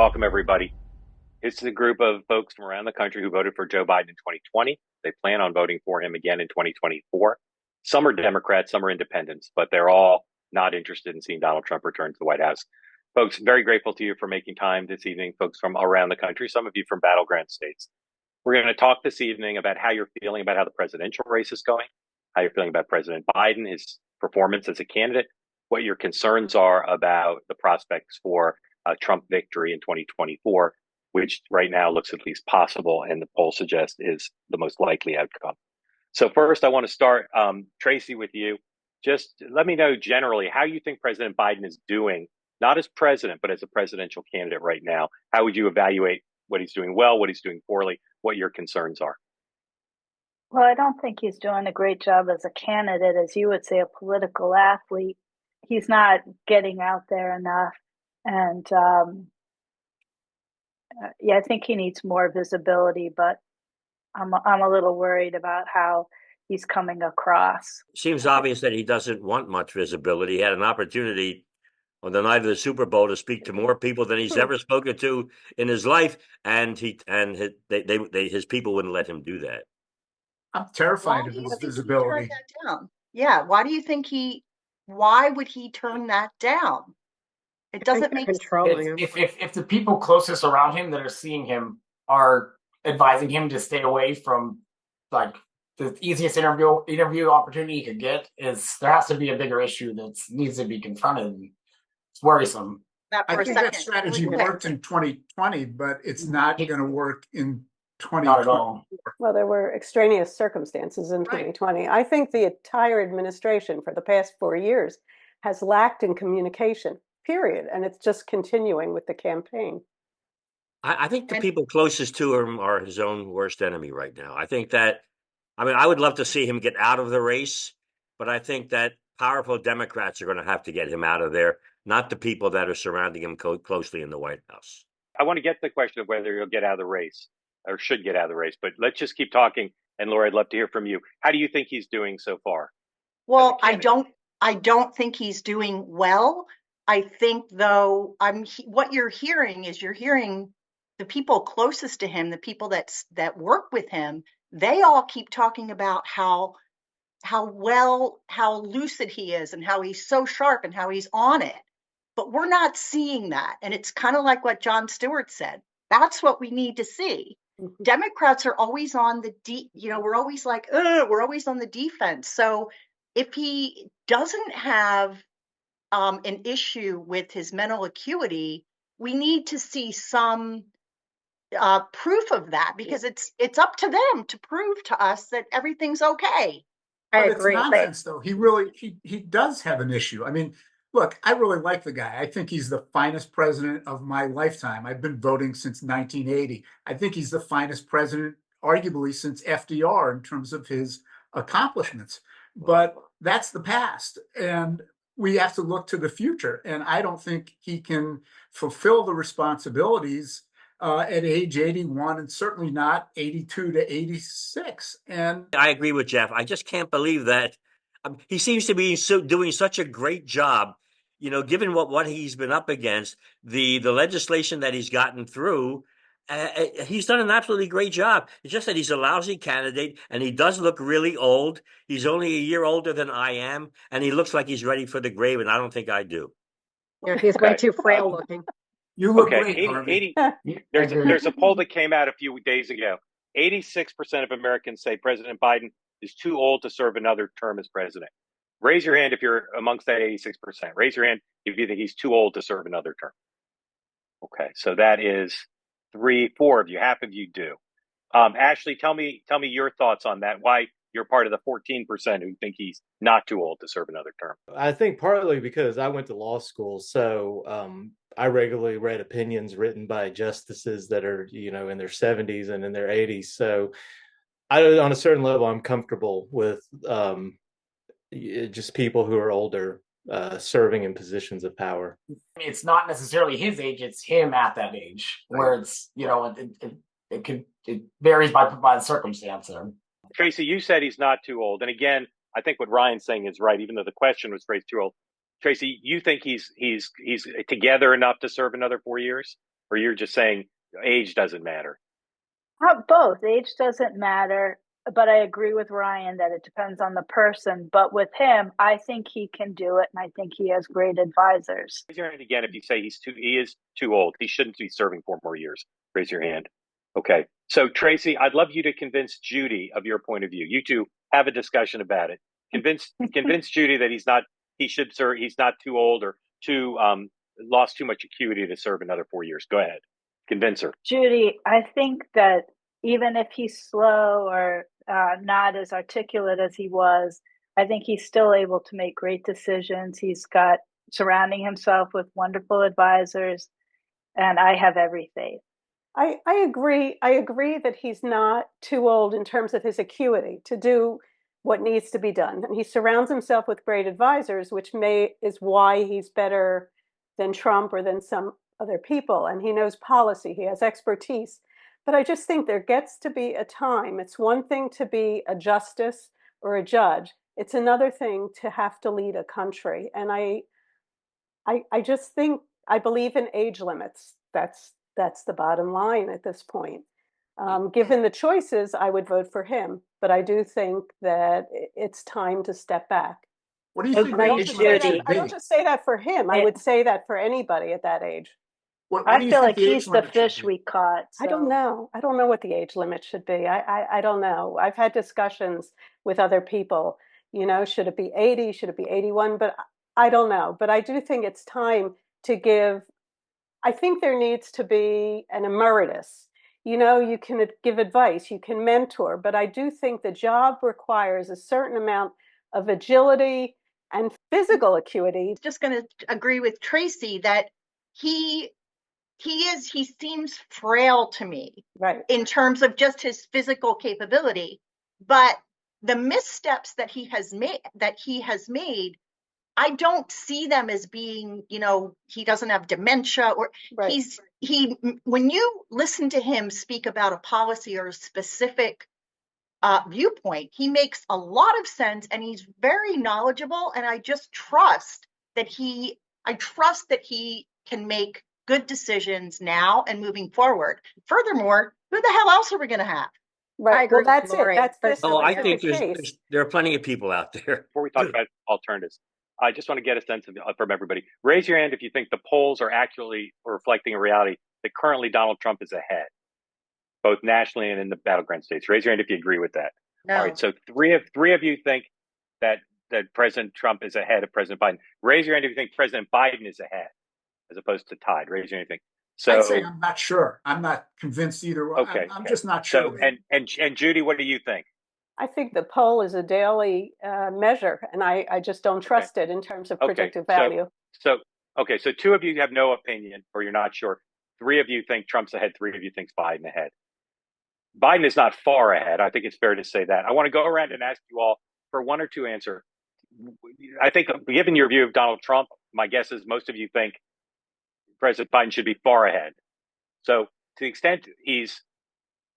Welcome, everybody. This is a group of folks from around the country who voted for Joe Biden in 2020. They plan on voting for him again in 2024. Some are Democrats, some are independents, but they're all not interested in seeing Donald Trump return to the White House. Folks, very grateful to you for making time this evening, folks from around the country, some of you from battleground states. We're going to talk this evening about how you're feeling about how the presidential race is going, how you're feeling about President Biden, his performance as a candidate, what your concerns are about the prospects for a Trump victory in 2024, which right now looks at least possible, and the polls suggest is the most likely outcome. So first, I want to start, Tracy, with you. Just let me know generally how you think President Biden is doing, not as president, but as a presidential candidate right now. How would you evaluate what he's doing well, what he's doing poorly, what your concerns are? Well, I don't think he's doing a great job as a candidate, as you would say, a political athlete. He's not getting out there enough. And I think he needs more visibility, but I'm a little worried about how he's coming across. Seems obvious that he doesn't want much visibility. He had an opportunity on the night of the Super Bowl to speak to more people than he's ever spoken to in his life, and his people wouldn't let him do that. I'm terrified of his visibility. Yeah, why would he turn that down? It doesn't make sense. If the people closest around him that are seeing him are advising him to stay away from, like, the easiest interview opportunity he could get, there has to be a bigger issue that needs to be confronted. It's worrisome. I think that strategy worked in 2020, but it's not going to work in 2024. Not at all. Well, there were extraneous circumstances in 2020. I think the entire administration for the past 4 years has lacked in communication, period. And it's just continuing with the campaign. I think the people closest to him are his own worst enemy right now. I would love to see him get out of the race, but I think that powerful Democrats are going to have to get him out of there, not the people that are surrounding him closely in the White House. I want to get to the question of whether he'll get out of the race or should get out of the race, but let's just keep talking. And Laura, I'd love to hear from you. How do you think he's doing so far? Well, I don't think he's doing well. I think, though, what you're hearing the people closest to him, the people that work with him, they all keep talking about how lucid he is and how he's so sharp and how he's on it. But we're not seeing that. And it's kind of like what Jon Stewart said. That's what we need to see. Mm-hmm. Democrats are always on we're always like, we're always on the defense. So if he doesn't have an issue with his mental acuity, we need to see some proof of that, because it's up to them to prove to us that everything's okay. I agree. It's nonsense, though. He does have an issue. I mean, look, I really like the guy. I think he's the finest president of my lifetime. I've been voting since 1980. I think he's the finest president, arguably, since FDR in terms of his accomplishments. But that's the past, and we have to look to the future. And I don't think he can fulfill the responsibilities at age 81, and certainly not 82 to 86. And I agree with Jeff. I just can't believe that. He seems to be doing such a great job, given what he's been up against, the legislation that he's gotten through. He's done an absolutely great job. It's just that he's a lousy candidate, and he does look really old. He's only a year older than I am, and he looks like he's ready for the grave, and I don't think I do. Yeah, he's way too frail looking. You look great, 80. There's a poll that came out a few days ago. 86% of Americans say President Biden is too old to serve another term as president. Raise your hand if you're amongst that 86%. Raise your hand if you think he's too old to serve another term. Okay, so that is 4 of you. Half of you do. Ashley, tell me your thoughts on that. Why you're part of the 14% who think he's not too old to serve another term? I think partly because I went to law school, so I regularly read opinions written by justices that are, in their 70s and in their 80s. So on a certain level, I'm comfortable with just people who are older serving in positions of power. It's not necessarily his age; it's him at that age, where it's it varies by the circumstance. Tracy, you said he's not too old, and again, I think what Ryan's saying is right. Even though the question was phrased too old, Tracy, you think he's together enough to serve another 4 years, or you're just saying age doesn't matter? Both. Age doesn't matter, but I agree with Ryan that it depends on the person. But with him, I think he can do it, and I think he has great advisors. Raise your hand again if you say he is too old. He shouldn't be serving 4 more years. Raise your hand. Okay. So Tracy, I'd love you to convince Judy of your point of view. You two have a discussion about it. Convince Judy that he should serve. He's not too old or too lost too much acuity to serve another 4 years. Go ahead. Convince her. Judy, I think that even if he's slow or not as articulate as he was, I think he's still able to make great decisions. He's got surrounding himself with wonderful advisors, and I have every faith. I agree. I agree that he's not too old in terms of his acuity to do what needs to be done. And he surrounds himself with great advisors, which is why he's better than Trump or than some other people. And he knows policy. He has expertise. But I just think there gets to be a time. It's one thing to be a justice or a judge. It's another thing to have to lead a country. And I just think I believe in age limits. That's the bottom line at this point. Given the choices, I would vote for him, but I do think that it's time to step back. What do you think? I don't just say that for him. I would say that for anybody at that age. I feel like he's the fish we caught. So. I don't know. I don't know what the age limit should be. I don't know. I've had discussions with other people. You know, should it be 80? Should it be 81? But I don't know. But I do think it's time to give. I think there needs to be an emeritus. You know, you can give advice, you can mentor, but I do think the job requires a certain amount of agility and physical acuity. Just going to agree with Tracy that he seems frail to me, right, in terms of just his physical capability, but the missteps that he has made, I don't see them as being, you know, he doesn't have dementia or right. when you listen to him speak about a policy or a specific viewpoint, he makes a lot of sense and he's very knowledgeable. And I just trust that he can make good decisions now and moving forward. Furthermore, who the hell else are we going to have? Right. I agree well, that's with Lori. it. That's I think there are plenty of people out there. Before we talk about alternatives, I just want to get a sense from everybody. Raise your hand if you think the polls are accurately reflecting a reality that currently Donald Trump is ahead, both nationally and in the battleground states. Raise your hand if you agree with that. No. All right. So three of you think that President Trump is ahead of President Biden. Raise your hand if you think President Biden is ahead, as opposed to tied. Raise your hand if you think. So I'd say I'm not sure. I'm not convinced either. Okay. I'm just not sure. So and Judy, what do you think? I think the poll is a daily measure, and I just don't trust it in terms of predictive value. So two of you have no opinion, or you're not sure. 3 of you think Trump's ahead. 3 of you think Biden ahead. Biden is not far ahead. I think it's fair to say that. I want to go around and ask you all for 1 or 2 answers. I think, given your view of Donald Trump, my guess is most of you think President Biden should be far ahead. So to the extent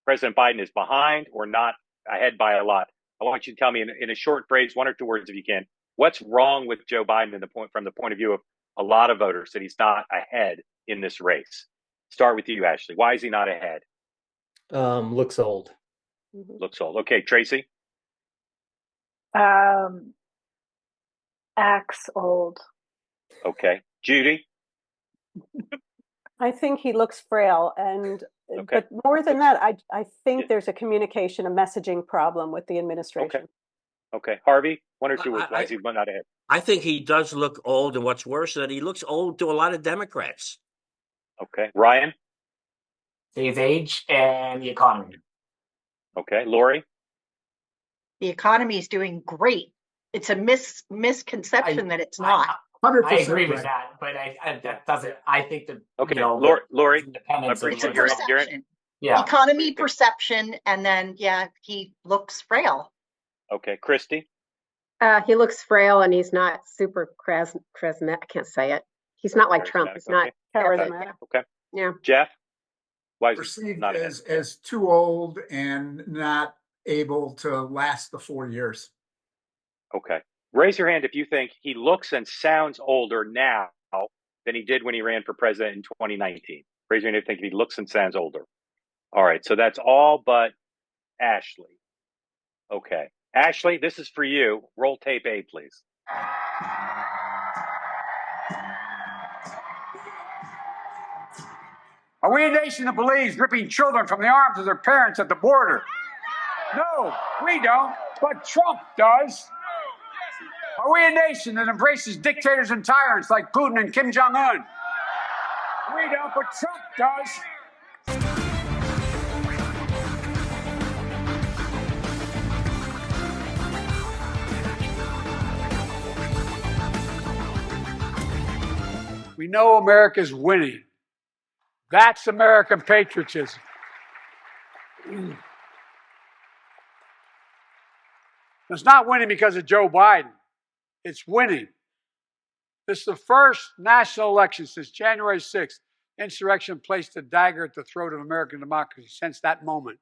President Biden is behind or not ahead by a lot, I want you to tell me in a short phrase, 1 or 2 words if you can, what's wrong with Joe Biden from the point of view of a lot of voters that he's not ahead in this race? Start with you, Ashley. Why is he not ahead? Looks old. Looks old. Okay, Tracy? Acts old. Okay. Judy? I think he looks frail, but more than that, I think there's a communication, a messaging problem with the administration. Okay. Harvey, 1 or 2 words. Why is he not ahead? I think he does look old, and what's worse, that he looks old to a lot of Democrats. Okay. Ryan? His age and the economy. Okay. Lori? The economy is doing great. It's a misconception that it's not. 100%. I agree with that, but that doesn't. I think that Lori, Perception. Yeah, economy perception, and then he looks frail. Okay, Christy. He looks frail, and he's not super charismatic. I can't say it. He's not like Trump. He's not charismatic. Okay. Yeah. Jeff. Why is perceived not as too old and not able to last the 4 years. Okay. Raise your hand if you think he looks and sounds older now than he did when he ran for president in 2019. Raise your hand if you think he looks and sounds older. All right, so that's all but Ashley. Okay. Ashley, this is for you. Roll tape A, please. Are we a nation that believes ripping children from the arms of their parents at the border? No, we don't, but Trump does. Are we a nation that embraces dictators and tyrants like Putin and Kim Jong-un? We don't, but Trump does. We know America's winning. That's American patriotism. It's not winning because of Joe Biden. It's winning. This is the first national election since January 6th. Insurrection placed a dagger at the throat of American democracy since that moment.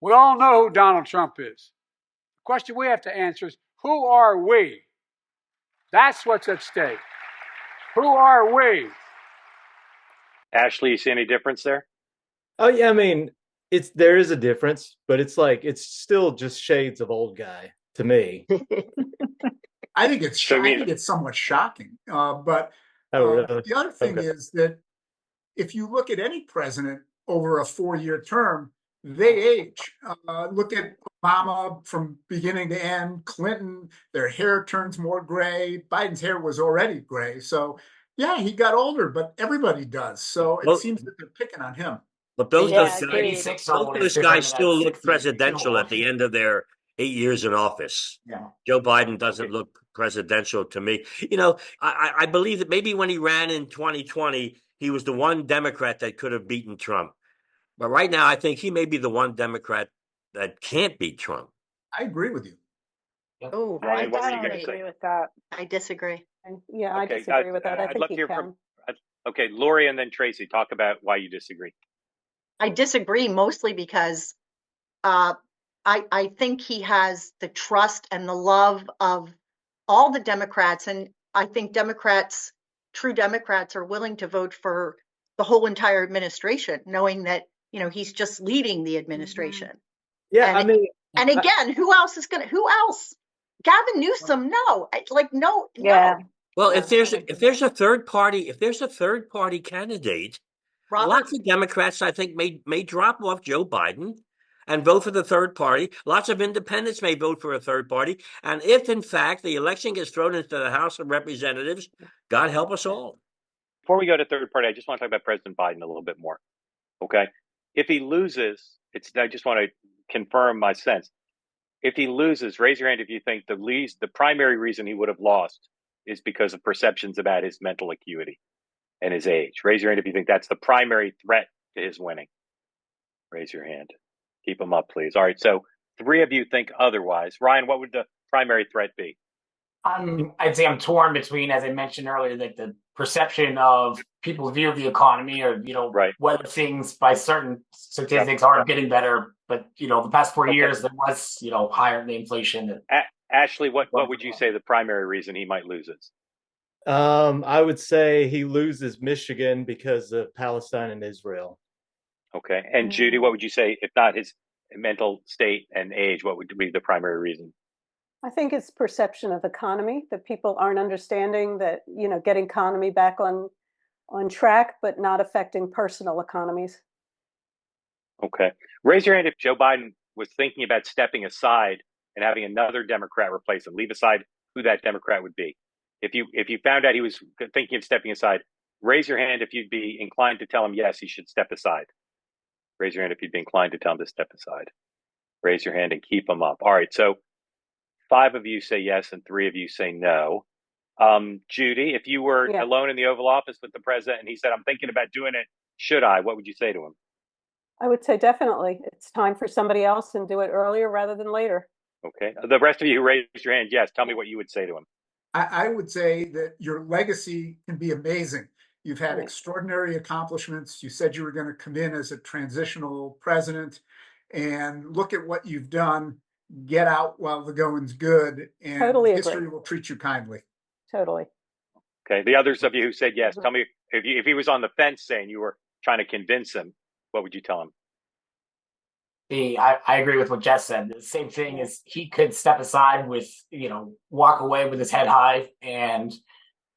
We all know who Donald Trump is. The question we have to answer is, who are we? That's what's at stake. Who are we? Ashley, you see any difference there? Oh yeah, I mean, there is a difference, but it's still just shades of old guy to me. I think it's somewhat shocking. But really? The other thing is that if you look at any president over a 4-year term, they age. Look at Obama from beginning to end, Clinton, their hair turns more gray. Biden's hair was already gray. So, yeah, he got older, but everybody does. So it seems that they're picking on him. But both Yeah, those guys still look presidential at the end of their 8 years in office. Yeah. Joe Biden doesn't look presidential to me. I believe that maybe when he ran in 2020, he was the one Democrat that could have beaten Trump. But right now, I think he may be the one Democrat that can't beat Trump. I agree with you. Oh, I don't agree with that. I disagree. Yeah, I disagree with that. I think he can. Okay, Lori and then Tracy, talk about why you disagree. I disagree mostly because I think he has the trust and the love of all the Democrats. And I think true Democrats are willing to vote for the whole entire administration, knowing that, he's just leading the administration. Yeah, and again, who else? Gavin Newsom, no. No. Well, if there's a third party candidate, lots of Democrats, I think, may drop off Joe Biden and vote for the third party. Lots of independents may vote for a third party. And if, in fact, the election gets thrown into the House of Representatives, God help us all. Before we go to third party, I just want to talk about President Biden a little bit more. Okay? If he loses, I just want to confirm my sense. If he loses, raise your hand if you think the primary reason he would have lost is because of perceptions about his mental acuity and his age. Raise your hand if you think that's the primary threat to his winning. Raise your hand. Keep them up, please. All right, so 3 of you think otherwise. Ryan, what would the primary threat be? I'd say I'm torn between, as I mentioned earlier, like the perception of people's view of the economy, or whether things by certain statistics are getting better. But the past 4 years there was higher the inflation. Ashley, what would you say the primary reason he might lose is? I would say he loses Michigan because of Palestine and Israel. Okay, and Judy, what would you say if not his mental state and age? What would be the primary reason? I think it's perception of economy, that people aren't understanding that, getting economy back on track, but not affecting personal economies. Okay. Raise your hand if Joe Biden was thinking about stepping aside and having another Democrat replace him. Leave aside who that Democrat would be. If you found out he was thinking of stepping aside, raise your hand if you'd be inclined to tell him, yes, he should step aside. Raise your hand if you'd be inclined to tell him to step aside. Raise your hand and keep them up. All right. So 5 of you say yes and 3 of you say no. Judy, if you were alone in the Oval Office with the president and he said, I'm thinking about doing it, should I? What would you say to him? I would say definitely. It's time for somebody else and do it earlier rather than later. Okay. The rest of you who raised your hand, yes, tell me what you would say to him. I would say that your legacy can be amazing. You've had extraordinary accomplishments. You said you were going to come in as a transitional president, and look at what you've done. Get out while the going's good, and history will treat you kindly. Totally. Okay. The others of you who said yes, tell me if he was on the fence saying you were trying to convince him, what would you tell him? I agree with what Jess said. The same thing is he could step aside with, walk away with his head high, and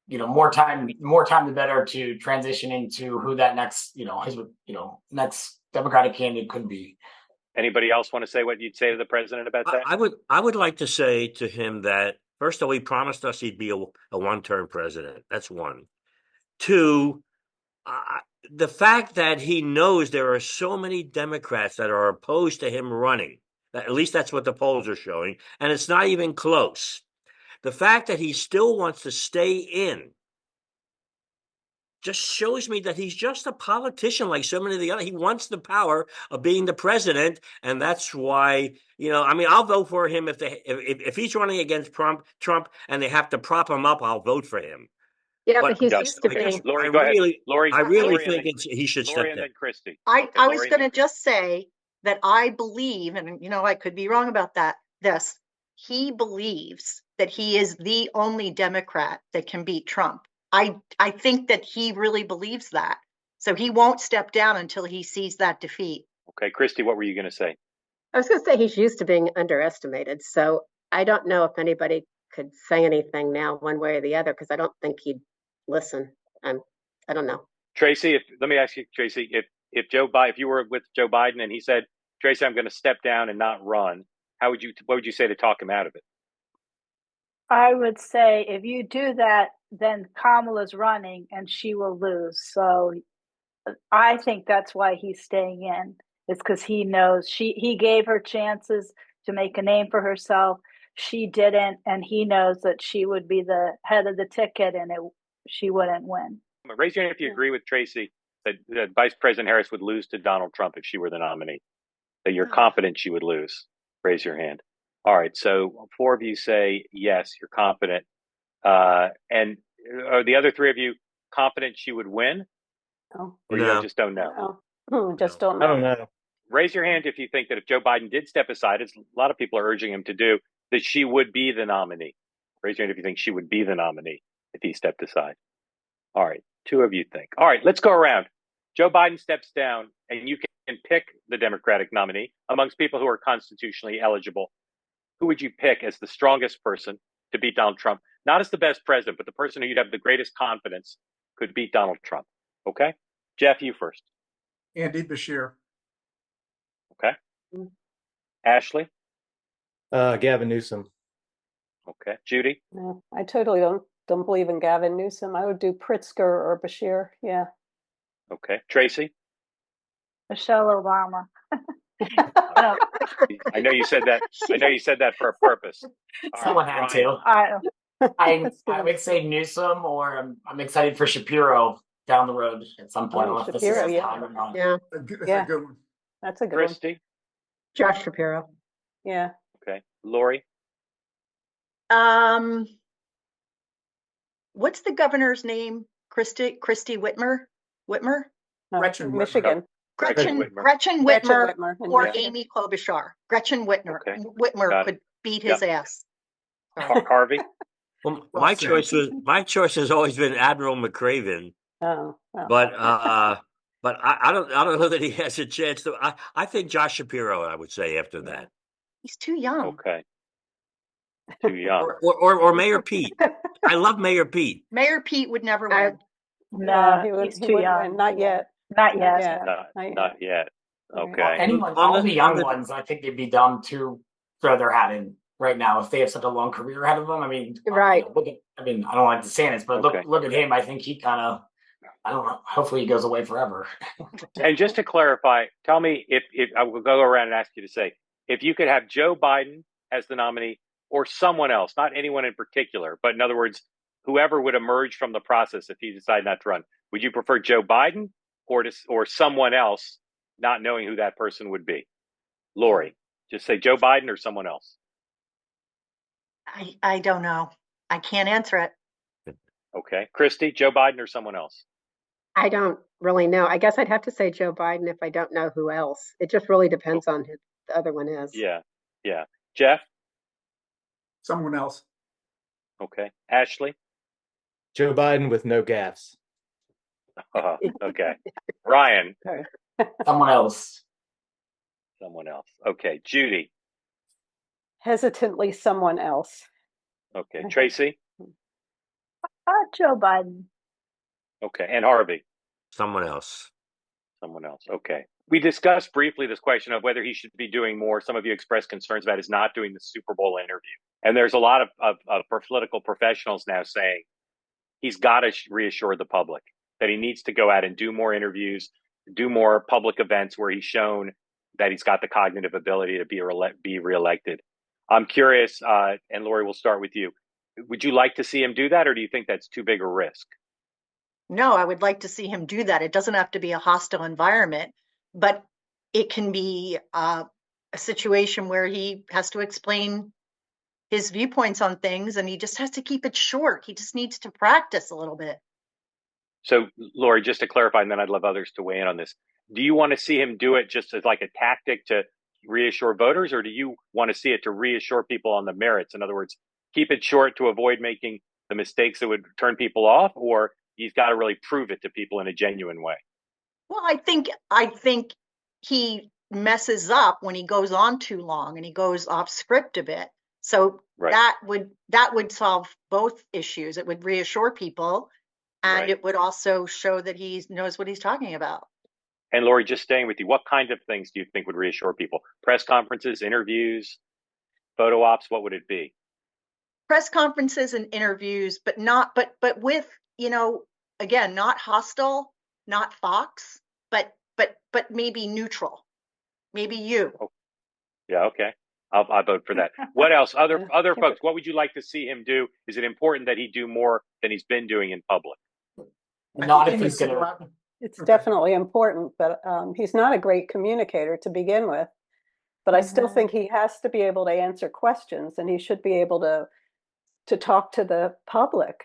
more time the better to transition into who that next, his next Democratic candidate could be. Anybody else want to say what you'd say to the president about that? I would like to say to him that, first of all, he promised us he'd be a one-term president. That's one. Two, the fact that he knows there are so many Democrats that are opposed to him running, at least that's what the polls are showing, and it's not even close. The fact that he still wants to stay in just shows me that he's just a politician like so many of the other. He wants the power of being the president, and that's why, I'll vote for him if he's running against Trump and they have to prop him up, I'll vote for him. Yeah, but he's used to being. Lori, go ahead. Lori, I really think he should step Lori down. and then Christy. I was going to just say that I believe, and I could be wrong about this, he believes that he is the only Democrat that can beat Trump. I think that he really believes that. So he won't step down until he sees that defeat. Okay, Christy, what were you going to say? I was going to say he's used to being underestimated. So I don't know if anybody could say anything now one way or the other, because I don't think he'd listen. I don't know. Tracy, let me ask you, Tracy, if you were with Joe Biden and he said, Tracy, I'm going to step down and not run, what would you say to talk him out of it? I would say if you do that, then Kamala's running and she will lose. So I think that's why he's staying in. It's because he knows he gave her chances to make a name for herself. She didn't, and he knows that she would be the head of the ticket and she wouldn't win. Raise your hand if you agree with Tracy that Vice President Harris would lose to Donald Trump if she were the nominee, that you're confident she would lose. Raise your hand. All right. So 4 of you say, yes, you're confident. And are the other 3 of you confident she would win? No. Or you just don't know? No. Just don't know. I don't know. Raise your hand if you think that if Joe Biden did step aside, as a lot of people are urging him to do, that she would be the nominee. Raise your hand if you think she would be the nominee if he stepped aside. All right. 2 of you think. All right. Let's go around. Joe Biden steps down and you can pick the Democratic nominee amongst people who are constitutionally eligible. Who would you pick as the strongest person to beat Donald Trump? Not as the best president, but the person who you'd have the greatest confidence could beat Donald Trump. Okay? Jeff, you first. Andy Beshear. Okay. Ashley? Gavin Newsom. Okay. Judy? No, I totally don't believe in Gavin Newsom. I would do Pritzker or Beshear. Yeah. Okay. Tracy? Michelle Obama. I know you said that. I know you said that for a purpose. Someone had to. I would say Newsom, or I'm excited for Shapiro down the road at some point. Oh, Shapiro, yeah. That's a good one. That's a good Christy? one. Josh Shapiro. Yeah. Okay. Lori? What's the governor's name? Christy Whitmer? No, Gretchen Whitmer. Michigan. Gretchen Gretchen Whitmer Whitmer or Michigan. Amy Klobuchar. Gretchen Whitmer. Okay. Whitmer could beat his ass. Harvey? Well, my choice has always been Admiral McCraven. Oh, well. But I don't know that he has a chance to. I think Josh Shapiro, I would say, after that. He's too young. Okay. Too young. Or Mayor Pete. I love Mayor Pete. Mayor Pete would never win. No, he's too young. Not yet. Not yet. Not yet. Okay. All the young ones, I think they'd be dumb to throw their hat in right now if they have such a long career ahead of them. I mean, right. I don't like DeSantis, but look at him. I think he kind of, I don't know. Hopefully he goes away forever. And just to clarify, tell me if I will go around and ask you to say, if you could have Joe Biden as the nominee or someone else, not anyone in particular, but in other words, whoever would emerge from the process if he decided not to run, would you prefer Joe Biden or someone else, not knowing who that person would be? Lori, just say Joe Biden or someone else. I don't know. I can't answer it. Okay. Christy, Joe Biden or someone else? I don't really know. I guess I'd have to say Joe Biden if I don't know who else. It just really depends on who the other one is. Yeah. Yeah. Jeff? Someone else. Okay. Ashley? Joe Biden with no gaffes. Okay. Ryan. Someone else. Someone else. Okay. Judy. Hesitantly, someone else. Okay. Tracy. Joe Biden. Okay. And Harvey. Someone else. Someone else. Okay. We discussed briefly this question of whether he should be doing more. Some of you expressed concerns about his not doing the Super Bowl interview. And there's a lot of political professionals now saying he's got to reassure the public that he needs to go out and do more interviews, do more public events where he's shown that he's got the cognitive ability to be reelected. I'm curious, and Lori, we'll start with you. Would you like to see him do that, or do you think that's too big a risk? No, I would like to see him do that. It doesn't have to be a hostile environment, but it can be a situation where he has to explain his viewpoints on things, and he just has to keep it short. He just needs to practice a little bit. So, Lori, just to clarify, and then I'd love others to weigh in on this. Do you want to see him do it just as like a tactic to reassure voters, or do you want to see it to reassure people on the merits? In other words, keep it short to avoid making the mistakes that would turn people off, or he's got to really prove it to people in a genuine way? Well, I think he messes up when he goes on too long and he goes off script a bit. So Right. that would solve both issues. It would reassure people, and Right. it would also show that he knows what he's talking about. And Lori, just staying with you, what kind of things do you think would reassure people? Press conferences, interviews, photo ops, what would it be? Press conferences and interviews, but with, again, not hostile, not Fox, but maybe neutral. Maybe you. Oh, yeah, okay. I'll vote for that. What else? Other folks, what would you like to see him do? Is it important that he do more than he's been doing in public? Not if he's going to. It's definitely important, but he's not a great communicator to begin with. But I still think he has to be able to answer questions, and he should be able to talk to the public.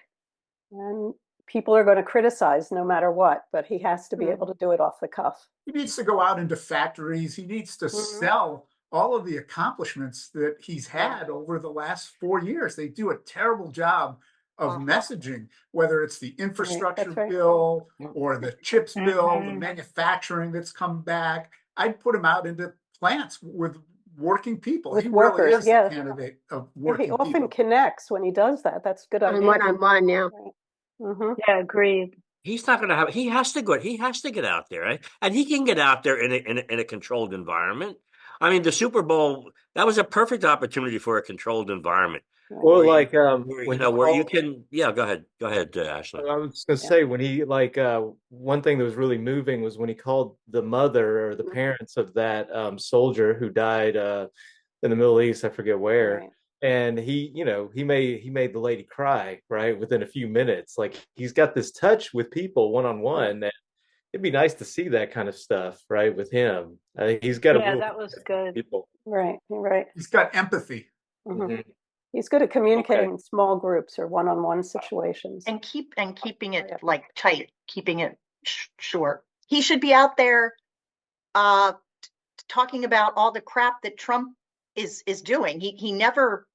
And people are going to criticize no matter what, but he has to be able to do it off the cuff. He needs to go out into factories. He needs to sell all of the accomplishments that he's had over the last 4 years. They do a terrible job of messaging, whether it's the infrastructure bill or the chips bill, the manufacturing that's come back. I'd put him out into plants with working people. With he workers, really is yes. the candidate of working He often people. connects when he does that. That's a good idea. One-on-one, yeah. Yeah, agreed. He's not going to have. He has to go. He has to get out there, right? And he can get out there in a controlled environment. I mean, the Super Bowl, that was a perfect opportunity for a controlled environment. Well, like where you can. Yeah, go ahead, Ashley. I was going to say when he one thing that was really moving was when he called the mother or the parents of that soldier who died in the Middle East. I forget where. Right. And he made the lady cry right within a few minutes. Like he's got this touch with people one-on-one, and it'd be nice to see that kind of stuff right with him. I think he's got that was good. people. Right. He's got empathy. He's good at communicating in small groups or one-on-one situations. And keeping it like tight, keeping it short. He should be out there talking about all the crap that Trump is doing. He never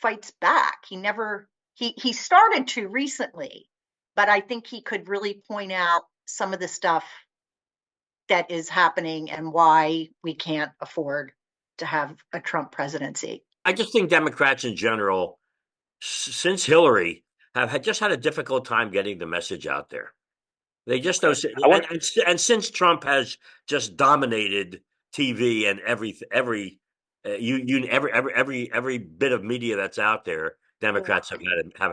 fights back. He started to recently, but I think he could really point out some of the stuff that is happening and why we can't afford to have a Trump presidency. I just think Democrats in general, since Hillary, have just had a difficult time getting the message out there. They just don't. And since Trump has just dominated TV and every bit of media that's out there, Democrats have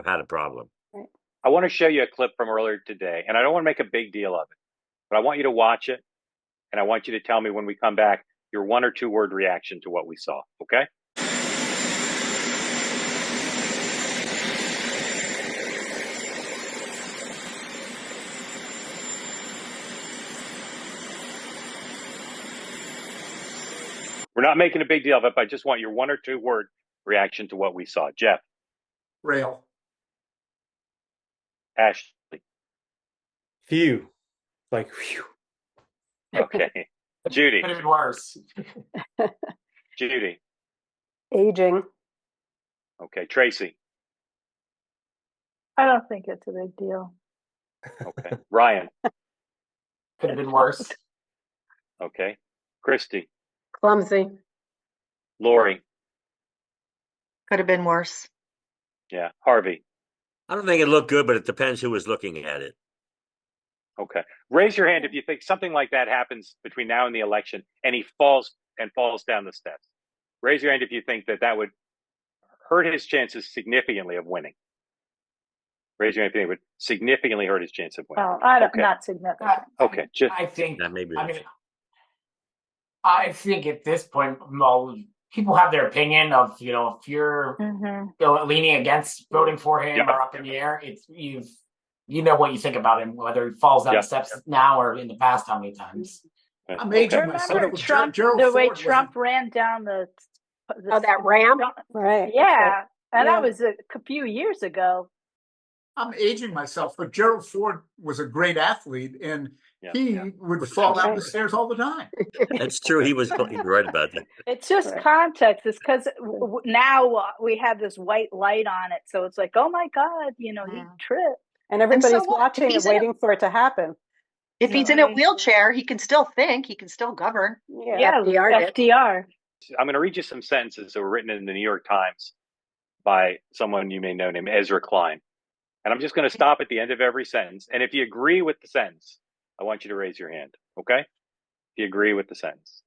had a problem. Right. I want to show you a clip from earlier today, and I don't want to make a big deal of it, but I want you to watch it, and I want you to tell me when we come back your 1 or 2 word reaction to what we saw. Okay? We're not making a big deal of it, but I just want your 1 or 2 word reaction to what we saw. Jeff. Rail. Ashley. Phew. Like, phew. Okay. Judy. Could have been worse. Judy. Aging. Okay. Tracy. I don't think it's a big deal. Okay. Ryan. Could have been worse. Okay. Christy. Clumsy. Lori. Could have been worse. Yeah. Harvey. I don't think it looked good, but it depends who was looking at it. Okay. Raise your hand if you think something like that happens between now and the election and he falls down the steps. Raise your hand if you think that would hurt his chances significantly of winning. Raise your hand if you think it would significantly hurt his chance of winning. Oh, not significant. Okay. I think that may be. I think at this point, well, people have their opinion of, if you're leaning against voting for him or up in the air, it's you know what you think about him, whether he falls down the steps now or in the past, how many times. I'm aging myself. Remember Trump, the way Trump ran down the that ramp? Right. Yeah. And that was a few years ago. I'm aging myself, but Gerald Ford was a great athlete, and he would fall down the stairs all the time. That's true. He was right about that. It's just context. It's because now we have this white light on it. So it's like, oh my God, he tripped. And everybody's watching and waiting for it to happen. If he's in a wheelchair, he can still think. He can still govern. Yeah, FDR. I'm going to read you some sentences that were written in the New York Times by someone you may know named Ezra Klein. And I'm just going to stop at the end of every sentence. And if you agree with the sentence, I want you to raise your hand. Okay? If you agree with the sentence.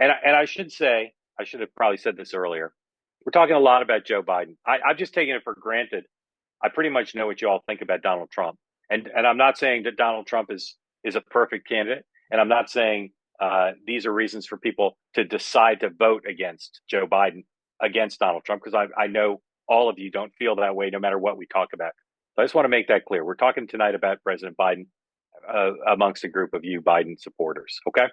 And I should say, I should have probably said this earlier. We're talking a lot about Joe Biden. I've just taken it for granted. I pretty much know what you all think about Donald Trump. And I'm not saying that Donald Trump is a perfect candidate. And I'm not saying these are reasons for people to decide to vote against Joe Biden, against Donald Trump, because I know all of you don't feel that way no matter what we talk about. So I just want to make that clear. We're talking tonight about President Biden amongst a group of you Biden supporters. Okay?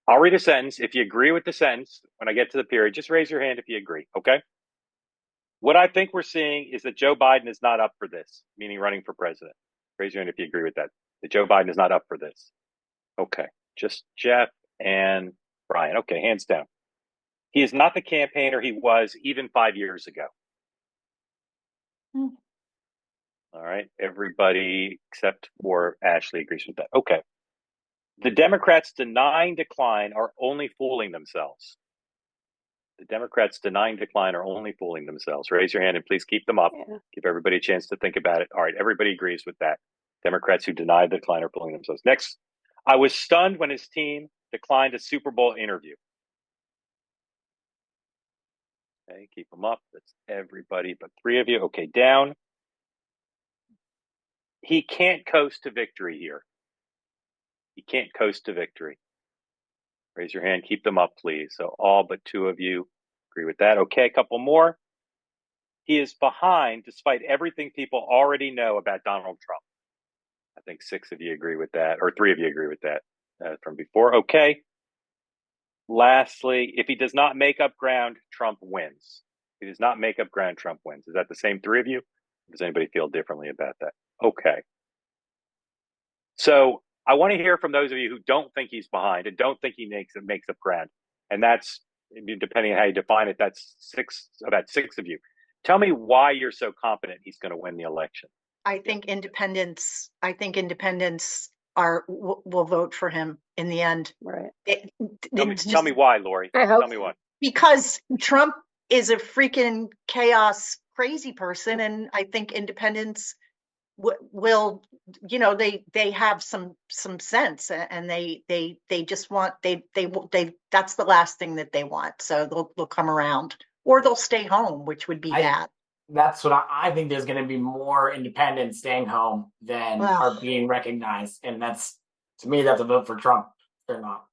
I'll read a sentence. If you agree with the sentence, when I get to the period, just raise your hand if you agree. Okay? What I think we're seeing is that Joe Biden is not up for this, meaning running for president. Raise your hand if you agree with that. That Joe Biden is not up for this. Okay. Just Jeff and Brian. Okay, hands down. He is not the campaigner he was even 5 years ago. All right. Everybody except for Ashley agrees with that. Okay. The Democrats denying decline are only fooling themselves. The Democrats denying decline are only fooling themselves. Raise your hand and please keep them up. Give everybody a chance to think about it. All right. Everybody agrees with that. Democrats who deny the decline are fooling themselves. Next, I was stunned when his team declined a Super Bowl interview. Okay, keep them up. That's everybody but three of you. Okay, down. He can't coast to victory here. He can't coast to victory. Raise your hand. Keep them up, please. So all but two of you agree with that. Okay, a couple more. He is behind despite everything people already know about Donald Trump. I think 6 of you agree with that, or 3 of you agree with that from before. Okay. Lastly, if he does not make up ground, Trump wins. If he does not make up ground, Trump wins. Is that the same 3 of you? Does anybody feel differently about that? Okay. So I want to hear from those of you who don't think he's behind and don't think he makes up ground. And that's, depending on how you define it, that's about 6 of you. Tell me why you're so confident he's going to win the election. I think independents will vote for him in the end. Right. Tell me why, Lori. Tell me why. Because Trump is a freaking chaos crazy person, and I think independents will, they have some sense, and they just want they that's the last thing that they want. So they'll come around, or they'll stay home, which would be bad. That's what I think. There's going to be more independents staying home than are being recognized, and to me that's a vote for Trump. They're not.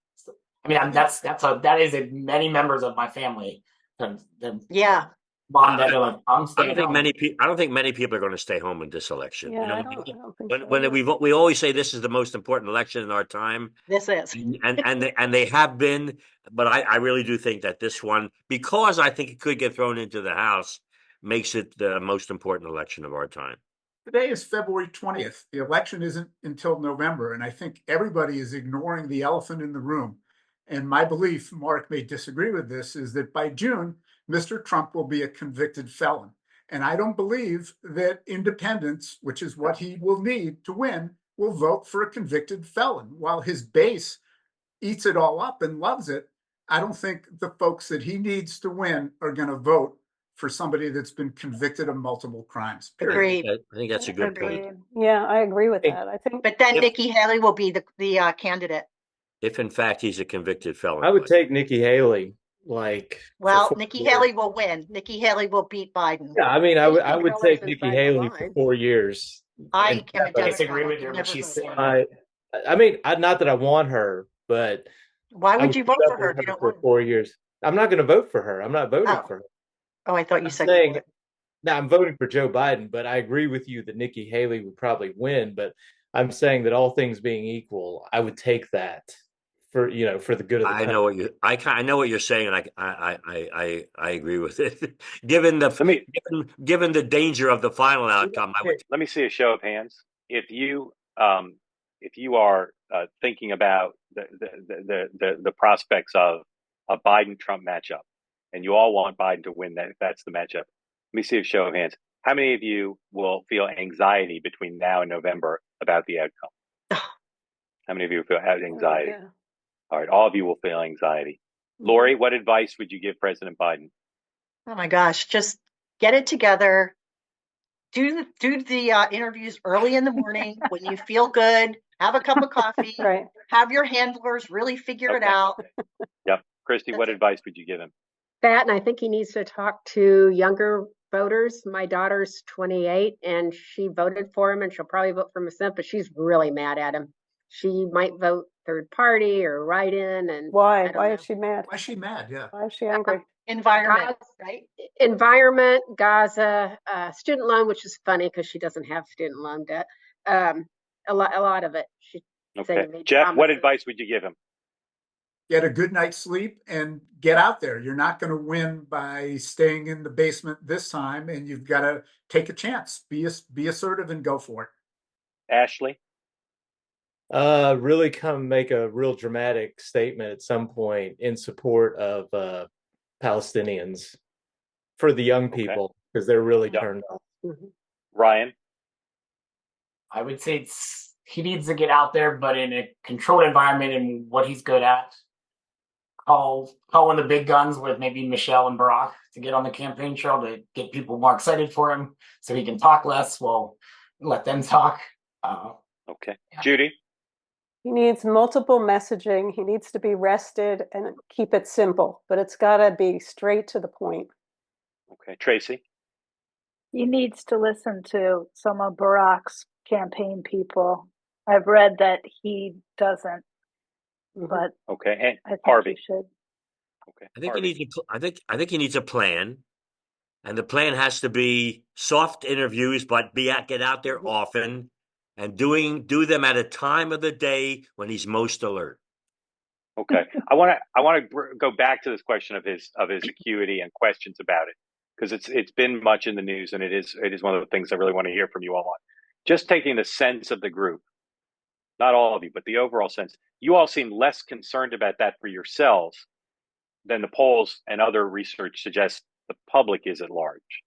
I mean, that is many members of my family. Mom, that are like, I'm staying home. I don't think many people are going to stay home in this election. Yeah, I don't think so. When we always say this is the most important election in our time. This is, and they have been, but I really do think that this one, because I think it could get thrown into the House, makes it the most important election of our time. Today is February 20th. The election isn't until November, and I think everybody is ignoring the elephant in the room. And my belief, Mark may disagree with this, is that by June, Mr. Trump will be a convicted felon. And I don't believe that independents, which is what he will need to win, will vote for a convicted felon. While his base eats it all up and loves it, I don't think the folks that he needs to win are going to vote for somebody that's been convicted of multiple crimes. Period. Agreed. I think that's a good point. Agreed. Yeah, I agree with that. I think, But then If- Nikki Haley will be the candidate. If in fact he's a convicted felon. I would take Nikki Haley. Like, Well, for 4 Nikki years. Haley will win. Nikki Haley will beat Biden. Yeah, I mean, I would Colors take inside Nikki the Haley for line. 4 years. I am a I Democrat. disagree with I her, can but never she's vote saying for her. I mean, not that I want her, but Why I would would you put vote up for her with if you don't for want? 4 years. I'm not going to vote for her. I'm not voting Oh. for her. Oh, I thought you I'm said saying, you would. now I'm voting for Joe Biden, but I agree with you that Nikki Haley would probably win. But I'm saying that all things being equal, I would take that for the good of the I country. know what you. I know what you're saying, and I agree with it. given the danger of the final outcome, I would. Let me see a show of hands. If you are thinking about the prospects of a Biden-Trump matchup, and you all want Biden to win, that's the matchup. Let me see a show of hands. How many of you will feel anxiety between now and November about the outcome? How many of you feel anxiety? yeah. All right, all of you will feel anxiety. Lori, what advice would you give President Biden? Oh my gosh, just get it together. Do the interviews early in the morning when you feel good. Have a cup of coffee. Right. Have your handlers really figure it Okay. out. Yep. Christy, what advice would you give him? That, and I think he needs to talk to younger voters. My daughter's 28 and she voted for him, and she'll probably vote for himself, but she's really mad at him. She might vote third party or write in. And Why? I don't Why know. is she mad? Why is she mad? Yeah. Why is she angry? Environment, right? Environment, Gaza, student loan, which is funny because she doesn't have student loan debt. A lot of it. She Okay. Jeff, what advice would you give him? Get a good night's sleep and get out there. You're not going to win by staying in the basement this time, and you've got to take a chance. Be assertive and go for it. Ashley? Really come make a real dramatic statement at some point in support of Palestinians for the young people, because they're really turned off. Ryan? I would say he needs to get out there, but in a controlled environment and what he's good at. Call in the big guns with maybe Michelle and Barack to get on the campaign trail to get people more excited for him so he can talk less. We'll let them talk. Okay. Yeah. Judy? He needs multiple messaging. He needs to be rested and keep it simple, but it's got to be straight to the point. Okay. Tracy? He needs to listen to some of Barack's campaign people. I've read that he doesn't, but okay. And I think Harvey? he should. Okay. I think he needs a plan, and the plan has to be soft interviews, but get out there often, and do them at a time of the day when he's most alert. Okay. I want to go back to this question of his acuity and questions about it, because it's been much in the news, and it is one of the things I really want to hear from you all on. Just taking the sense of the group, not all of you, but the overall sense. You all seem less concerned about that for yourselves than the polls and other research suggests the public is at large.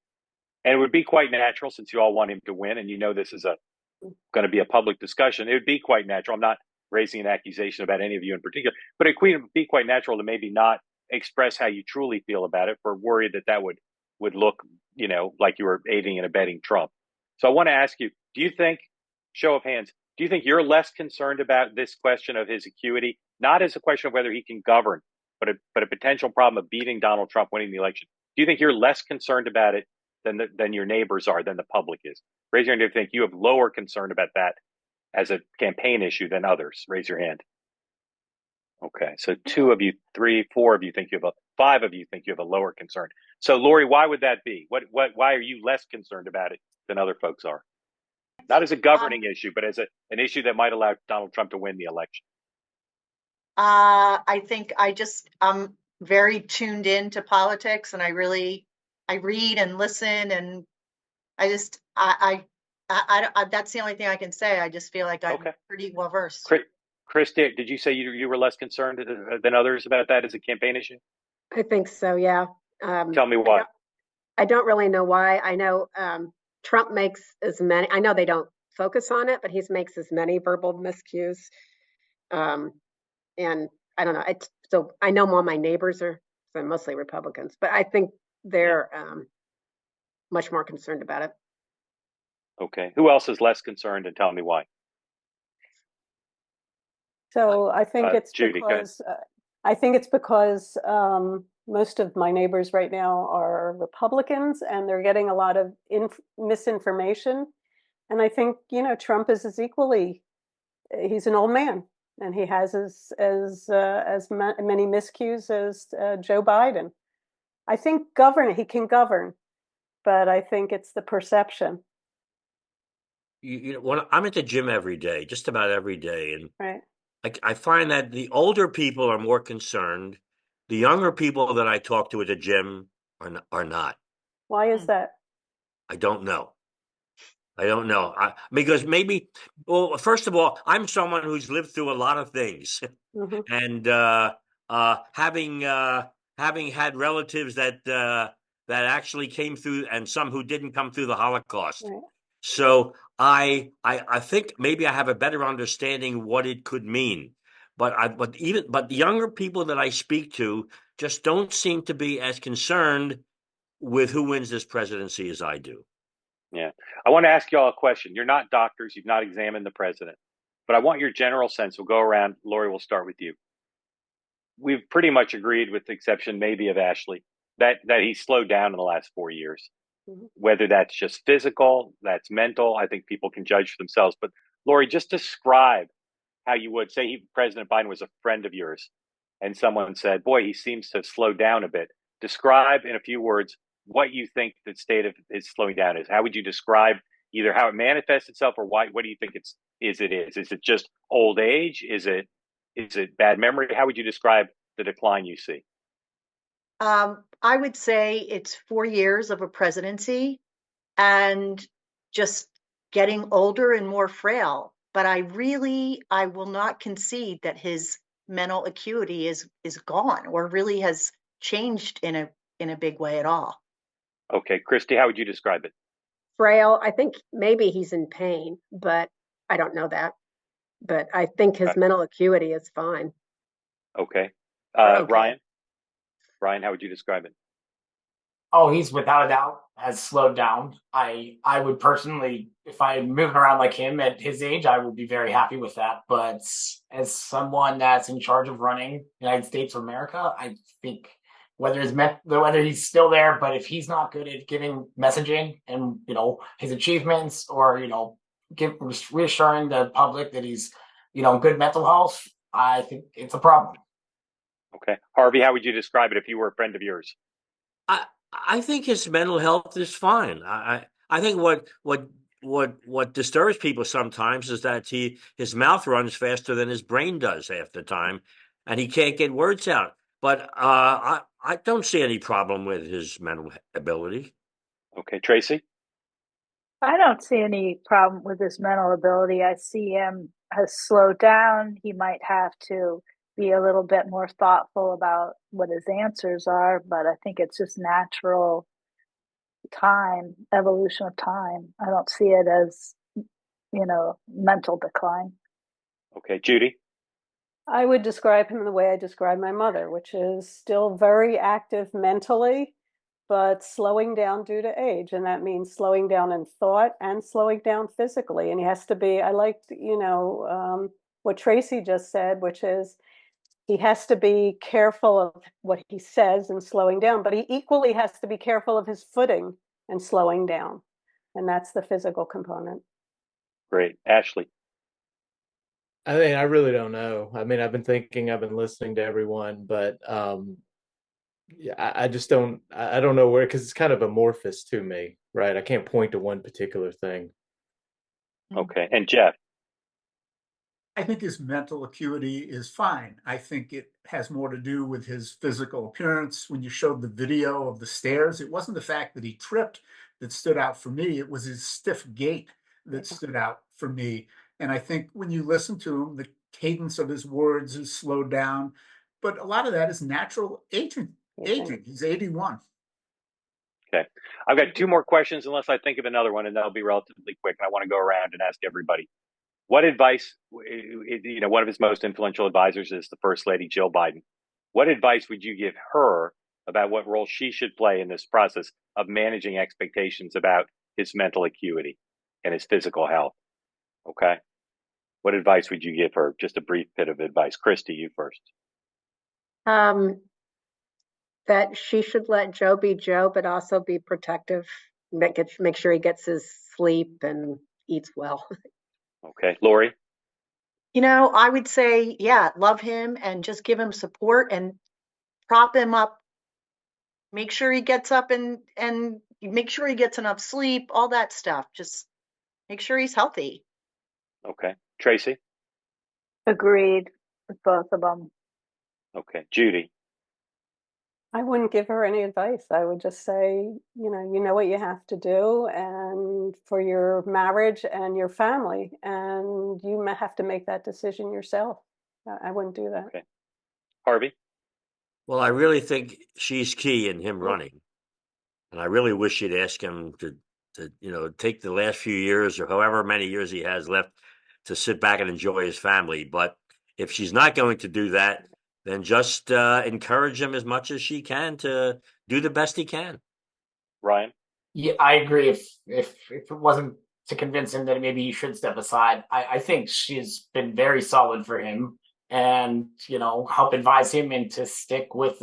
And it would be quite natural, since you all want him to win, and you know this is going to be a public discussion. It would be quite natural. I'm not raising an accusation about any of you in particular, but it would be quite natural to maybe not express how you truly feel about it, for worry that would look, like you were aiding and abetting Trump. So I want to ask you, do you think, show of hands, do you think you're less concerned about this question of his acuity, not as a question of whether he can govern, but a potential problem of beating Donald Trump, winning the election? Do you think you're less concerned about it than your neighbors are, than the public is? Raise your hand if you think you have lower concern about that as a campaign issue than others. Raise your hand. Okay, so 2 of you, 3, 4 of you think 5 of you think you have a lower concern. So Lori, why would that be? Why are you less concerned about it than other folks are? Not as a governing issue, but as an issue that might allow Donald Trump to win the election. I think I'm very tuned into politics, and I read and listen, and that's the only thing I can say. I just feel like I'm pretty well versed. Chris, did you say you were less concerned than others about that as a campaign issue? I think so, yeah. Tell me why. I don't really know why. I know Trump makes as many. I know they don't focus on it, but he makes as many verbal miscues. And I don't know. So I know all my neighbors are so mostly Republicans, but I think they're much more concerned about it. Okay. Who else is less concerned, and tell me why? So I think it's Judy, because I think it's because most of my neighbors right now are Republicans, and they're getting a lot of misinformation. And I think Trump is as equally. He's an old man, and he has as many miscues as Joe Biden. I think he can govern, but I think it's the perception. When I'm at the gym every day, just about every day, and Right. I find that the older people are more concerned. The younger people that I talk to at the gym are not. Why is that? I don't know. Because maybe, well, first of all, I'm someone who's lived through a lot of things, Mm-hmm. and having had relatives that actually came through, and some who didn't come through the Holocaust. Right. So I think maybe I have a better understanding what it could mean. But the younger people that I speak to just don't seem to be as concerned with who wins this presidency as I do. Yeah. I want to ask you all a question. You're not doctors. You've not examined the president, but I want your general sense. We'll go around. Lori, we'll start with you. We've pretty much agreed, with the exception maybe of Ashley, that he's slowed down in the last 4 years. Mm-hmm. Whether that's just physical, that's mental, I think people can judge for themselves. But Lori, just describe how you would say President Biden was a friend of yours, and someone said, boy, he seems to have slowed down a bit. Describe in a few words what you think the state of his slowing down is. How would you describe either how it manifests itself, or why? What do you think it is? Is it just old age? Is it bad memory? How would you describe the decline you see? I would say it's 4 years of a presidency and just getting older and more frail. But I will not concede that his mental acuity is gone or really has changed in a big way at all. Okay, Christy, how would you describe it? Frail. I think maybe he's in pain, but I don't know that. But I think his mental acuity is fine. Okay. Okay. Ryan, how would you describe it? Oh, he's without a doubt has slowed down. I would personally, if I'm moving around like him at his age, I would be very happy with that. But as someone that's in charge of running the United States of America, I think whether he's still there, but if he's not good at giving messaging and his achievements, or reassuring the public that he's good mental health, I think it's a problem. Okay, Harvey, how would you describe it if you were a friend of yours? I think his mental health is fine. I think what disturbs people sometimes is that his mouth runs faster than his brain does half the time, and he can't get words out. But I don't see any problem with his mental ability. Okay, Tracy? I don't see any problem with his mental ability. I see him has slowed down. He might have to be a little bit more thoughtful about what his answers are, but I think it's just natural evolution of time. I don't see it as, mental decline. Okay, Judy? I would describe him the way I describe my mother, which is still very active mentally, but slowing down due to age. And that means slowing down in thought and slowing down physically. And he has to be, I liked, what Tracy just said, which is he has to be careful of what he says and slowing down, but he equally has to be careful of his footing and slowing down. And that's the physical component. Great. Ashley? I mean, I really don't know. I mean, I've been listening to everyone, but yeah, I just don't know where, because it's kind of amorphous to me, right? I can't point to one particular thing. Okay. And Jeff? I think his mental acuity is fine. I think it has more to do with his physical appearance. When you showed the video of the stairs, it wasn't the fact that he tripped that stood out for me. It was his stiff gait that stood out for me. And I think when you listen to him, the cadence of his words is slowed down. But a lot of that is natural aging. He's 81. Okay. I've got two more questions, unless I think of another one, and that'll be relatively quick. I want to go around and ask everybody. What advice, one of his most influential advisors is the First Lady, Jill Biden. What advice would you give her about what role she should play in this process of managing expectations about his mental acuity and his physical health? Okay. What advice would you give her? Just a brief bit of advice. Christy, you first. That she should let Joe be Joe, but also be protective. Make sure he gets his sleep and eats well. Okay. Lori? I would say, yeah, love him and just give him support and prop him up. Make sure he gets up and make sure he gets enough sleep, all that stuff. Just make sure he's healthy. Okay. Tracy? Agreed with both of them. Okay. Judy? I wouldn't give her any advice. I would just say, you know what you have to do and for your marriage and your family, and you have to make that decision yourself. I wouldn't do that. Okay. Harvey? Well, I really think she's key in him running. And I really wish she'd ask him to take the last few years or however many years he has left to sit back and enjoy his family. But if she's not going to do that, then just encourage him as much as she can to do the best he can. Ryan? Yeah, I agree. If it wasn't to convince him that maybe he should step aside, I think she's been very solid for him, and help advise him and to stick with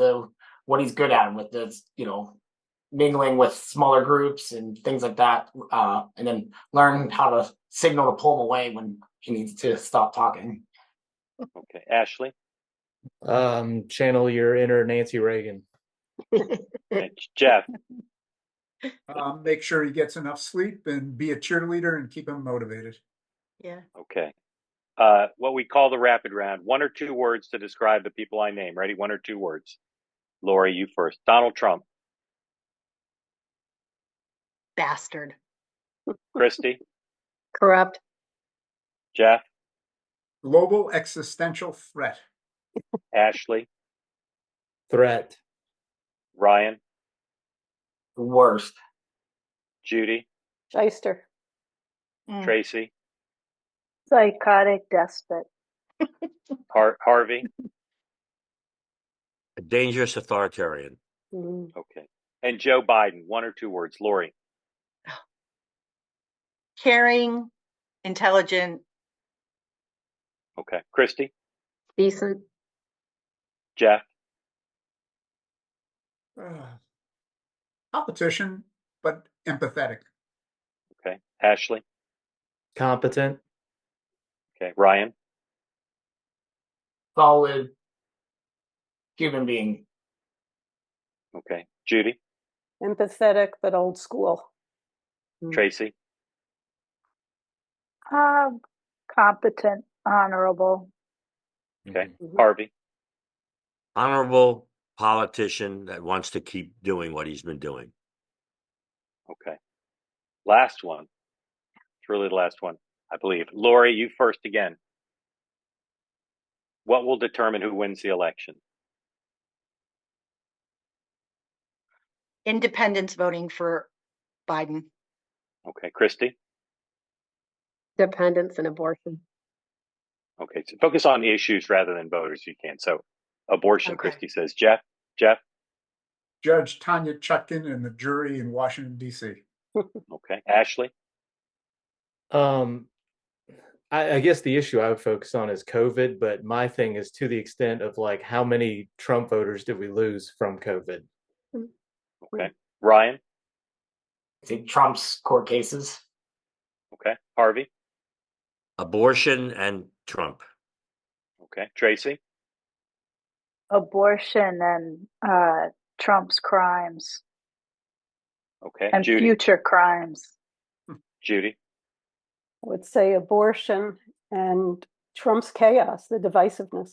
what he's good at, with the mingling with smaller groups and things like that, and then learn how to signal to pull him away when he needs to stop talking. Okay. Ashley? Channel your inner Nancy Reagan. And Jeff? Make sure he gets enough sleep and be a cheerleader and keep him motivated. Yeah. Okay. What we call the rapid round. 1 or 2 words to describe the people I name. Ready? 1 or 2 words. Lori, you first. Donald Trump. Bastard. Christy? Corrupt. Jeff? Global existential threat. Ashley? Threat. Ryan? The worst. Judy? Shyster. Tracy? Psychotic despot. Harvey? A dangerous authoritarian. Okay. And Joe Biden. 1 or 2 words. Lori? Caring, intelligent. Okay. Christy? Decent. Jeff? Politician, but empathetic. Okay. Ashley? Competent. Okay. Ryan? Solid human being. Okay. Judy? Empathetic, but old school. Tracy? Competent, honorable. Okay. Harvey? Honorable politician that wants to keep doing what he's been doing. Okay. Last one. It's really the last one, I believe. Lori, you first again. What will determine who wins the election? Independents voting for Biden. Okay. Christy? Dependence and abortion. Okay. So focus on issues rather than voters if you can. So abortion, Okay. Christy says. Jeff? Judge Tanya Chutkin and the jury in Washington, D.C. Okay. Ashley? I guess the issue I would focus on is COVID, but my thing is to the extent of like how many Trump voters did we lose from COVID? Okay. Ryan? I think Trump's court cases. Okay. Harvey? Abortion and Trump. Okay. Tracy? Abortion and Trump's crimes. Okay. And Judy? future crimes. Judy? I would say abortion and Trump's chaos, the divisiveness.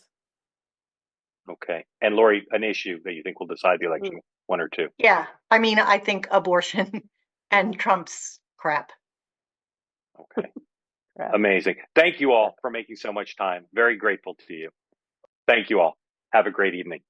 Okay. And Lori, an issue that you think will decide the election, 1 or 2? Yeah. I mean, I think abortion and Trump's crap. Okay. Amazing. Thank you all for making so much time. Very grateful to you. Thank you all. Have a great evening.